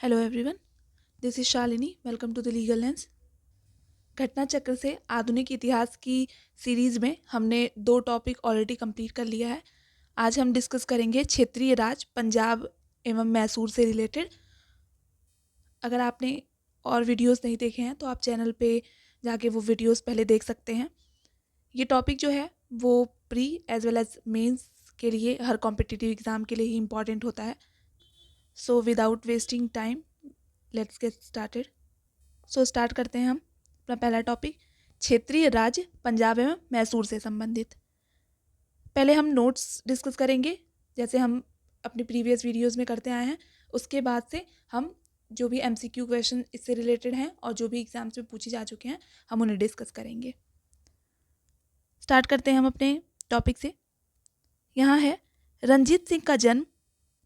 Hello everyone, this is Shalini. Welcome to the legal lens. घटना चक्र से आधुनिक इतिहास की सीरीज में हमने 2 टॉपिक ऑलरेडी कंप्लीट कर लिया है। आज हम डिस्कस करेंगे क्षेत्रीय राज पंजाब एवं मैसूर से रिलेटेड। अगर आपने और वीडियोस नहीं देखे हैं तो आप चैनल पे जाके वो वीडियोस पहले देख सकते हैं। ये टॉपिक जो है वो pre as well as mains के लिए, हर कॉम्पिटिटिव एग्ज़ाम के लिए ही इम्पॉर्टेंट होता है। So without wasting time let's get started. So start करते हैं हम अपना पहला टॉपिक, क्षेत्रीय राज्य पंजाब एवं मैसूर से संबंधित। पहले हम नोट्स डिस्कस करेंगे जैसे हम अपनी प्रीवियस वीडियोस में करते आए हैं। उसके बाद से हम जो भी MCQ क्वेश्चन इससे रिलेटेड हैं और जो भी एग्जाम्स में पूछे जा चुके हैं हम उन्हें डिस्कस करेंगे। स्टार्ट करते हैं हम अपने टॉपिक से। यहाँ है, रंजीत सिंह का जन्म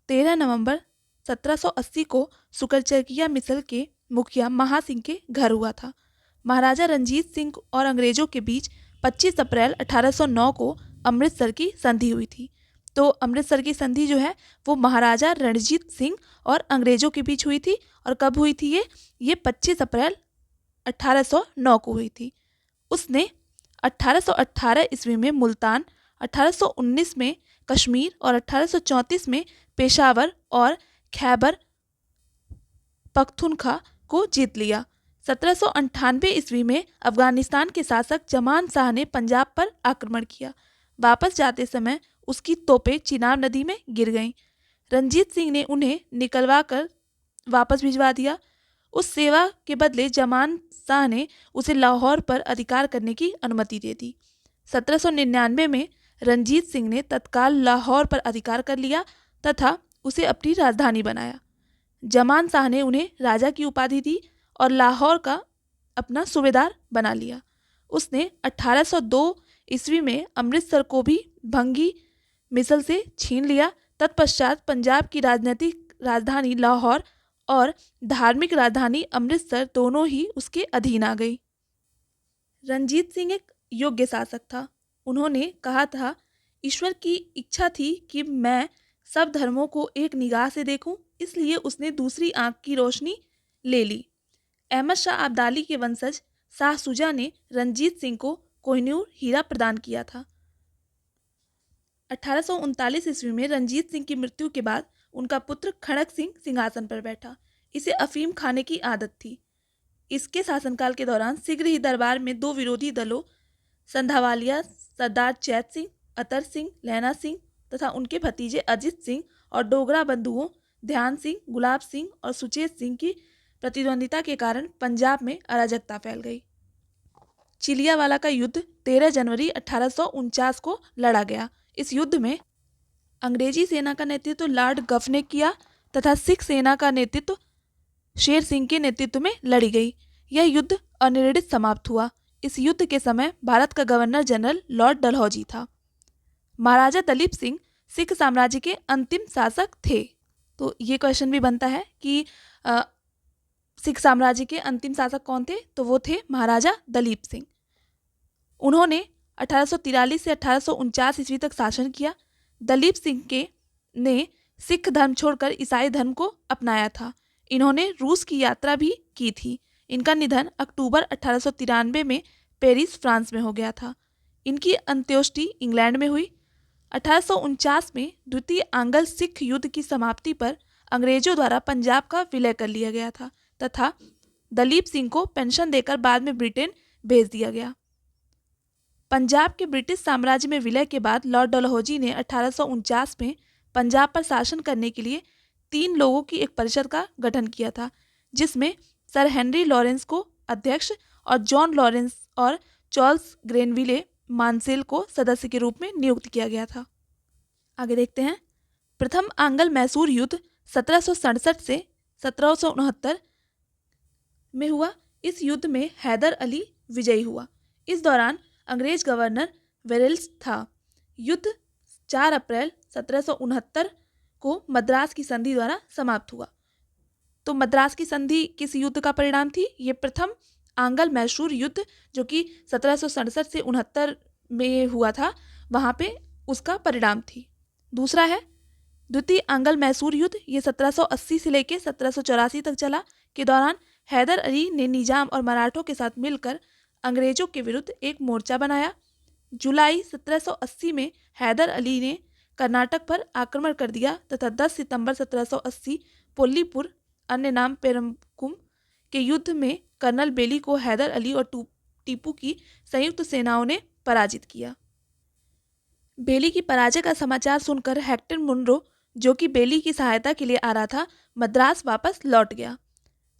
13 नवंबर 1780 को सुकरचरकिया मिसल के मुखिया महासिंह के घर हुआ था। महाराजा रंजीत सिंह और अंग्रेजों के बीच 25 अप्रैल 1809 को अमृतसर की संधि हुई थी। तो अमृतसर की संधि जो है वो महाराजा रणजीत सिंह और अंग्रेजों के बीच हुई थी। और कब हुई थी ये 25 अप्रैल 1809 को हुई थी। उसने 1818 ईस्वी में मुल्तान, 1819 में कश्मीर और 1834 में पेशावर और खैबर पख्तूनख्वा को जीत लिया। 1798 ईस्वी में अफगानिस्तान के शासक जमान शाह ने पंजाब पर आक्रमण किया। वापस जाते समय उसकी तोपें चिनाब नदी में गिर गईं। रंजीत सिंह ने उन्हें निकलवा कर वापस भिजवा दिया। उस सेवा के बदले जमान शाह ने उसे लाहौर पर अधिकार करने की अनुमति दे दी। 1799 में रंजीत सिंह ने तत्काल लाहौर पर अधिकार कर लिया तथा उसे अपनी राजधानी बनाया। जमान शाह ने उन्हें राजा की उपाधि दी और लाहौर का अपना सूबेदार बना लिया। उसने 1802 ईस्वी में अमृतसर को भी भंगी मिसल से छीन लिया। तत्पश्चात पंजाब की राजनीतिक राजधानी लाहौर और धार्मिक राजधानी अमृतसर दोनों ही उसके अधीन आ गई। रंजीत सिंह एक योग्य शासक था। उन्होंने कहा था, ईश्वर की इच्छा थी कि मैं सब धर्मों को एक निगाह से देखूं, इसलिए उसने दूसरी आंख की रोशनी ले ली। अहमद शाह अब्दाली के वंशज शाह शुजा ने रंजीत सिंह को कोहिनूर हीरा प्रदान किया था। 1839 ईस्वी में रंजीत सिंह की मृत्यु के बाद उनका पुत्र खड़क सिंह सिंहासन पर बैठा। इसे अफीम खाने की आदत थी। इसके शासनकाल के दौरान शीघ्र ही दरबार में 2 विरोधी दलों संधावालिया सरदार चैत सिंह, अतर सिंह, लैना सिंह तथा उनके भतीजे अजित सिंह और डोगरा बंधुओं ध्यान सिंह, गुलाब सिंह और सुचेत सिंह की प्रतिद्वंदिता के कारण पंजाब में अराजकता फैल गई। चिलियावाला का युद्ध 13 जनवरी 1849 को लड़ा गया। इस युद्ध में अंग्रेजी सेना का नेतृत्व लॉर्ड गफ ने किया तथा सिख सेना का नेतृत्व शेर सिंह के नेतृत्व में लड़ी गई। यह युद्ध अनिर्णित समाप्त हुआ। इस युद्ध के समय भारत का गवर्नर जनरल लॉर्ड डलहौजी था। महाराजा दलीप सिंह सिख साम्राज्य के अंतिम शासक थे। तो ये क्वेश्चन भी बनता है कि सिख साम्राज्य के अंतिम शासक कौन थे? तो वो थे महाराजा दलीप सिंह। उन्होंने 1843 से 1849 ईस्वी तक शासन किया। दलीप सिंह ने सिख धर्म छोड़कर ईसाई धर्म को अपनाया था। इन्होंने रूस की यात्रा भी की थी। इनका निधन अक्टूबर 1893 में पेरिस, फ्रांस में हो गया था। इनकी अंत्येष्टि इंग्लैंड में हुई। 1849 में द्वितीय आंग्ल सिख युद्ध की समाप्ति पर अंग्रेजों द्वारा पंजाब का विलय कर लिया गया था तथा दलीप सिंह को पेंशन देकर बाद में ब्रिटेन भेज दिया गया। पंजाब के ब्रिटिश साम्राज्य में विलय के बाद लॉर्ड डलहौजी ने 1849 में पंजाब पर शासन करने के लिए 3 लोगों की एक परिषद का गठन किया था, जिसमें सर हेनरी लॉरेंस को अध्यक्ष और जॉन लॉरेंस और चार्ल्स ग्रेनविले मानसेल को सदस्य के रूप में नियुक्त किया गया था। आगे देखते हैं। प्रथम आंग्ल मैसूर युद्ध 1767 से 1769 में हुआ। इस युद्ध में हैदर अली विजयी हुआ। इस दौरान अंग्रेज गवर्नर वेरेल्स था। युद्ध 4 अप्रैल 1769 को मद्रास की संधि द्वारा समाप्त हुआ। तो मद्रास की संधि किस युद्ध का परिणाम थी? ये प्रथम आंग्ल मैसूर युद्ध जो कि 1767 से 69 में हुआ था, वहाँ पे उसका परिणाम थी। दूसरा है द्वितीय आंग्ल मैसूर युद्ध ये 1780 से लेकर 1784 तक चला, के दौरान हैदर अली ने निजाम और मराठों के साथ मिलकर अंग्रेजों के विरुद्ध एक मोर्चा बनाया। जुलाई 1780 में हैदर अली ने कर्नाटक पर आक्रमण कर दिया तथा 10 सितंबर 1780 पोल्लीपुर अन्य नाम पेरम्बकुम के युद्ध में कर्नल बेली को हैदर अली और टीपू की संयुक्त सेनाओं ने पराजित किया। बेली की पराजय का समाचार सुनकर हेक्टर मुनरो, जो कि बेली की सहायता के लिए आ रहा था, मद्रास वापस लौट गया।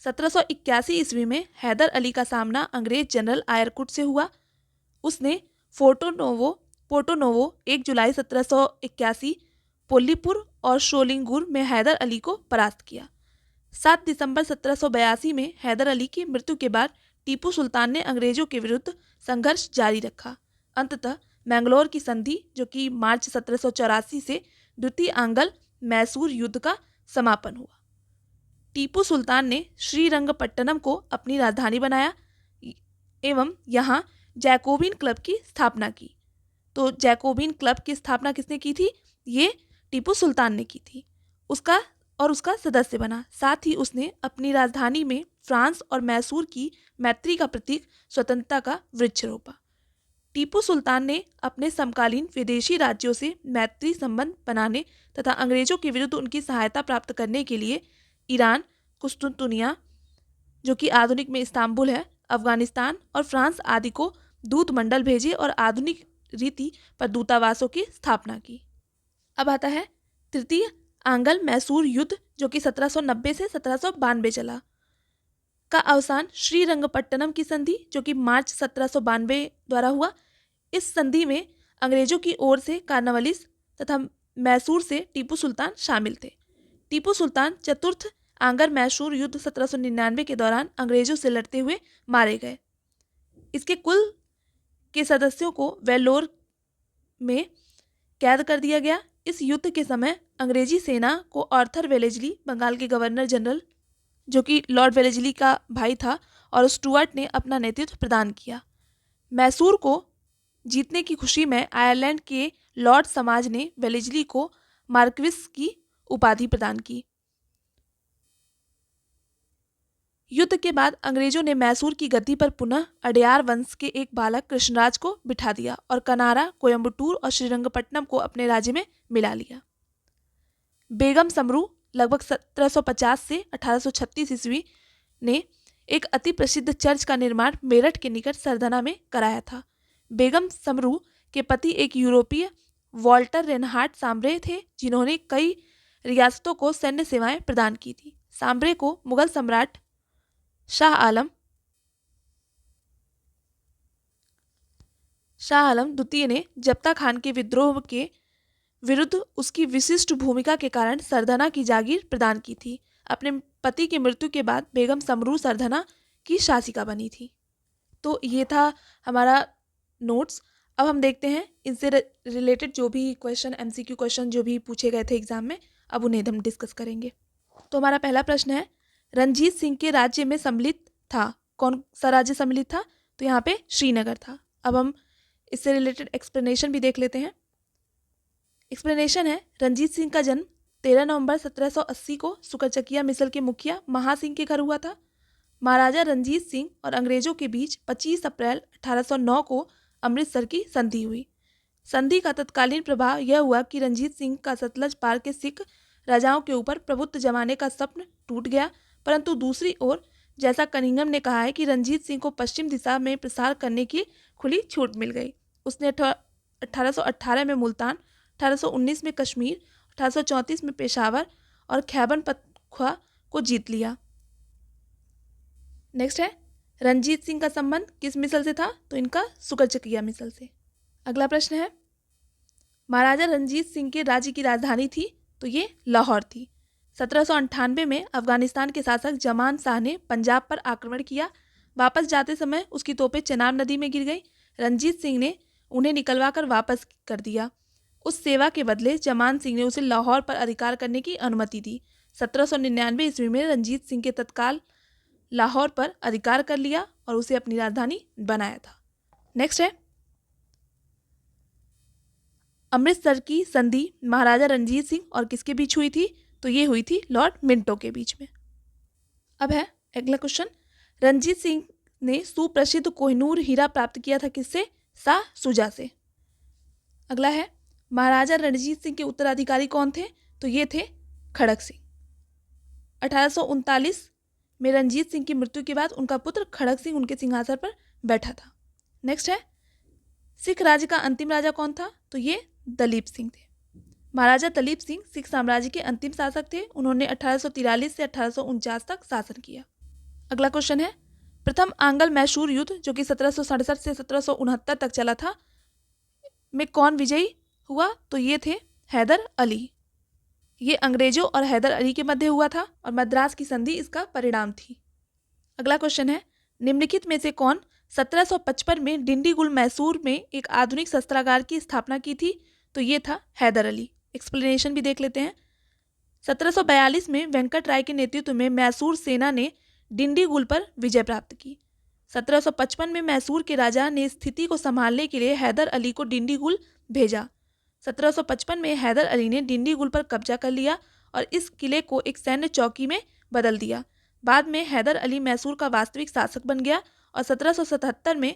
1781 ईस्वी में हैदर अली का सामना अंग्रेज जनरल आयरकुट से हुआ। उसने पोर्टोनोवो 1 जुलाई 1781 पोल्लीपुर और शोलिंगुर में हैदर अली को परास्त किया। 7 दिसंबर 1782 में हैदर अली की मृत्यु के बाद टीपू सुल्तान ने अंग्रेजों के विरुद्ध संघर्ष जारी रखा। अंततः मैंगलोर की संधि, जो कि मार्च 1784 से द्वितीय आंग्ल मैसूर युद्ध का समापन हुआ। टीपू सुल्तान ने श्रीरंगपट्टनम को अपनी राजधानी बनाया एवं यहाँ जैकोबिन क्लब की स्थापना की। तो जैकोबिन क्लब की स्थापना किसने की थी? ये टीपू सुल्तान ने की थी। उसका सदस्य बना। साथ ही उसने अपनी राजधानी में फ्रांस और मैसूर की मैत्री का प्रतीक स्वतंत्रता का वृक्ष रोपा। टीपू सुल्तान ने अपने समकालीन विदेशी राज्यों से मैत्री संबंध बनाने तथा अंग्रेजों के विरुद्ध उनकी सहायता प्राप्त करने के लिए ईरान, कुस्तुनतुनिया, जो कि आधुनिक में इस्तांबुल है, अफगानिस्तान और फ्रांस आदि को दूत मंडल भेजे और आधुनिक रीति पर दूतावासों की स्थापना की। अब आता है तृतीय आंग्ल मैसूर युद्ध, जो कि 1790 से 1792 चला। का अवसान श्रीरंगपट्टनम की संधि, जो कि मार्च 1792 द्वारा हुआ। इस संधि में अंग्रेजों की ओर से कार्नवालिस तथा मैसूर से टीपू सुल्तान शामिल थे। टीपू सुल्तान चतुर्थ आंग्ल मैसूर युद्ध 1799 के दौरान अंग्रेजों से लड़ते हुए मारे गए। इसके कुल के सदस्यों को वेल्लोर में कैद कर दिया गया। इस युद्ध के समय अंग्रेजी सेना को आर्थर वेलेस्ली, बंगाल के गवर्नर जनरल, जो कि लॉर्ड वेलेस्ली का भाई था, और स्टुअर्ट ने अपना नेतृत्व प्रदान किया। मैसूर को जीतने की खुशी में आयरलैंड के लॉर्ड समाज ने वेलेस्ली को मार्क्विस की उपाधि प्रदान की। युद्ध के बाद अंग्रेजों ने मैसूर की गद्दी पर पुनः अडयार वंश के एक बालक कृष्णराज को बिठा दिया और कनारा, कोयम्बटूर और श्रीरंगपट्टनम को अपने राज्य में मिला लिया। बेगम समरू लगभग 1750 से 1836 ईस्वी ने एक अति प्रसिद्ध चर्च का निर्माण मेरठ के निकट सरधना में कराया था। बेगम समरू के पति एक यूरोपीय वॉल्टर रेनहार्ट सांब्रे थे, जिन्होंने कई रियासतों को सैन्य सेवाएं प्रदान की थी। सांब्रे को मुगल सम्राट शाह आलम द्वितीय ने जब्ता खान के विद्रोह के विरुद्ध उसकी विशिष्ट भूमिका के कारण सरधना की जागीर प्रदान की थी। अपने पति की मृत्यु के बाद बेगम समरू सरधना की शासिका बनी थी। तो ये था हमारा नोट्स। अब हम देखते हैं इनसे रिलेटेड जो भी क्वेश्चन, एमसीक्यू क्वेश्चन जो भी पूछे गए थे एग्जाम में, अब उन्हें हम डिस्कस करेंगे। तो हमारा पहला प्रश्न है, रंजीत सिंह के राज्य में सम्मिलित था। कौन सा राज्य सम्मिलित था? तो यहाँ पे श्रीनगर था। अब हम इससे रिलेटेड एक्सप्लेनेशन भी देख लेते हैं। एक्सप्लेनेशन है, रंजीत सिंह का जन्म 13 नवंबर 1780 को सुकरचकिया मिसल के मुखिया महासिंह के घर हुआ था। महाराजा रंजीत सिंह और अंग्रेजों के बीच 25 अप्रैल 1809 को अमृतसर की संधि हुई। संधि का तत्कालीन प्रभाव यह हुआ कि रंजीत सिंह का सतलज पार के सिख राजाओं के ऊपर प्रभुत्व जमाने का स्वप्न टूट गया। परंतु दूसरी ओर, जैसा कनिंघम ने कहा है कि रंजीत सिंह को पश्चिम दिशा में प्रसार करने की खुली छूट मिल गई। उसने 1818 में मुल्तान, 1819 में कश्मीर, 1834 में पेशावर और खैबर पख्तूनख्वा को जीत लिया। नेक्स्ट है, रंजीत सिंह का संबंध किस मिसल से था? तो इनका सुकरचकिया मिसल से। अगला प्रश्न है, महाराजा रंजीत सिंह के राज्य की राजधानी थी? तो ये लाहौर थी। 1798 में अफगानिस्तान के शासक जमान शाह ने पंजाब पर आक्रमण किया। वापस जाते समय उसकी तोपें चेनाब नदी में गिर गई। रंजीत सिंह ने उन्हें निकलवा कर वापस कर दिया। उस सेवा के बदले जमान सिंह ने उसे लाहौर पर अधिकार करने की अनुमति दी। 1799 ईस्वी में रंजीत सिंह के तत्काल लाहौर पर अधिकार कर लिया और उसे अपनी राजधानी बनाया था। नेक्स्ट है, अमृतसर की संधि महाराजा रणजीत सिंह और किसके बीच हुई थी? तो ये हुई थी लॉर्ड मिंटो के बीच में। अब है अगला क्वेश्चन, रणजीत सिंह ने सुप्रसिद्ध कोहिनूर हीरा प्राप्त किया था किससे? शाह शुजा से। अगला है, महाराजा रणजीत सिंह के उत्तराधिकारी कौन थे? तो ये थे खड़क सिंह। 1839 में रणजीत सिंह की मृत्यु के बाद उनका पुत्र खड़क सिंह उनके सिंहासन पर बैठा था। नेक्स्ट है, सिख राज्य का अंतिम राजा कौन था? तो ये दलीप सिंह थे। महाराजा दलीप सिंह सिख साम्राज्य के अंतिम शासक थे। उन्होंने 1843 से 1849 तक शासन किया। अगला क्वेश्चन है, प्रथम आंग्ल मैसूर युद्ध जो कि 1767 से 1769 तक चला था में कौन विजयी हुआ? तो ये थे हैदर अली। ये अंग्रेजों और हैदर अली के मध्य हुआ था और मद्रास की संधि इसका परिणाम थी। अगला क्वेश्चन है, निम्नलिखित में से कौन 1755 में डिंडीगुल मैसूर में एक आधुनिक शस्त्रागार की स्थापना की थी? तो ये था हैदर अली। एक्सप्लेनेशन भी देख लेते हैं। 1742 में वेंकट राय के नेतृत्व में मैसूर सेना ने डिंडीगुल पर विजय प्राप्त की। 1755 में मैसूर के राजा ने स्थिति को संभालने के लिए हैदर अली को डिंडीगुल भेजा। 1755 में हैदर अली ने डिंडीगुल पर कब्जा कर लिया और इस किले को एक सैन्य चौकी में बदल दिया। बाद में हैदर अली मैसूर का वास्तविक शासक बन गया और 1777 में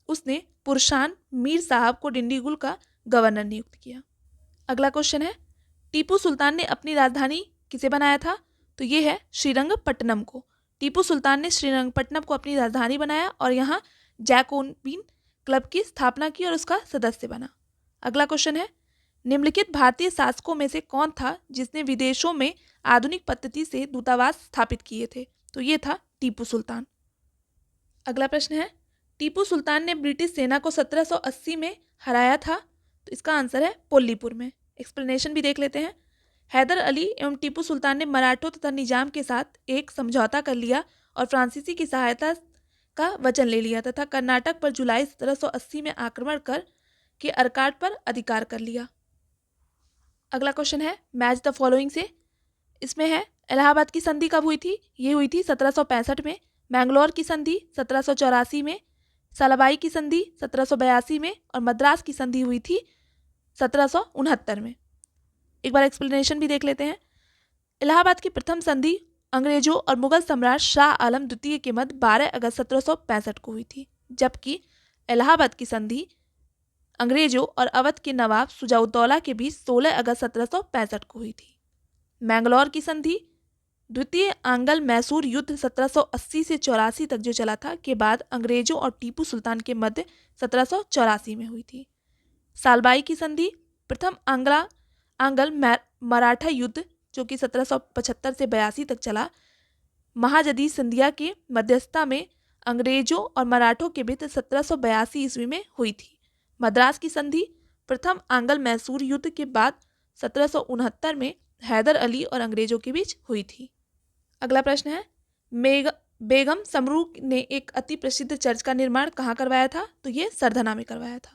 उसने पुरशान मीर साहब को डिंडीगुल का गवर्नर नियुक्त किया। अगला क्वेश्चन है, टीपू सुल्तान ने अपनी राजधानी किसे बनाया था? तो ये है श्रीरंगपट्टनम को। टीपू सुल्तान ने श्रीरंगपट्टनम को अपनी राजधानी बनाया और यहाँ जैकोबिन क्लब की स्थापना की और उसका सदस्य बना। अगला क्वेश्चन है, निम्नलिखित भारतीय शासकों में से कौन था जिसने विदेशों में आधुनिक पद्धति से दूतावास स्थापित किए थे? तो ये था टीपू सुल्तान। अगला प्रश्न है, टीपू सुल्तान ने ब्रिटिश सेना को 1780 में हराया था। तो इसका आंसर है पोल्लीपुर में। एक्सप्लेनेशन भी देख लेते हैं। हैदर अली एवं टीपू सुल्तान ने मराठों तथा निजाम के साथ एक समझौता कर लिया और फ्रांसीसी की सहायता का वचन ले लिया तथा कर्नाटक पर जुलाई 1780 में आक्रमण कर के अर्काट पर अधिकार कर लिया। अगला क्वेश्चन है, मैच द फॉलोइंग से। इसमें है, इलाहाबाद की संधि कब हुई थी? ये हुई थी 1765 में। मैंगलोर की संधि 1784 में। सलाबाई की संधि 1782 में और मद्रास की संधि हुई थी 1769 में। एक बार एक्सप्लेनेशन भी देख लेते हैं। इलाहाबाद की प्रथम संधि अंग्रेजों और मुगल सम्राट शाह आलम द्वितीय के मध्य 12 अगस्त 1765 को हुई थी, जबकि इलाहाबाद की संधि अंग्रेजों और अवध के नवाब सुजाउद्दौला के बीच 16 अगस्त 1765 को हुई थी। मैंगलोर की संधि द्वितीय आंग्ल मैसूर युद्ध 1780 से 84 तक जो चला था के बाद अंग्रेजों और टीपू सुल्तान के मध्य 1784 में हुई थी। सालबाई की संधि प्रथम आंग्ल मराठा युद्ध जो कि 1775 से 82 तक चला, महाजदी सिंधिया के मध्यस्थता में अंग्रेजों और मराठों के बीच 1782 ईस्वी में हुई थी। मद्रास की संधि प्रथम आंग्ल मैसूर युद्ध के बाद 1769 में हैदर अली और अंग्रेजों के बीच हुई थी। अगला प्रश्न है, बेगम समरू ने एक अति प्रसिद्ध चर्च का निर्माण कहाँ करवाया था? तो ये सरधना में करवाया था।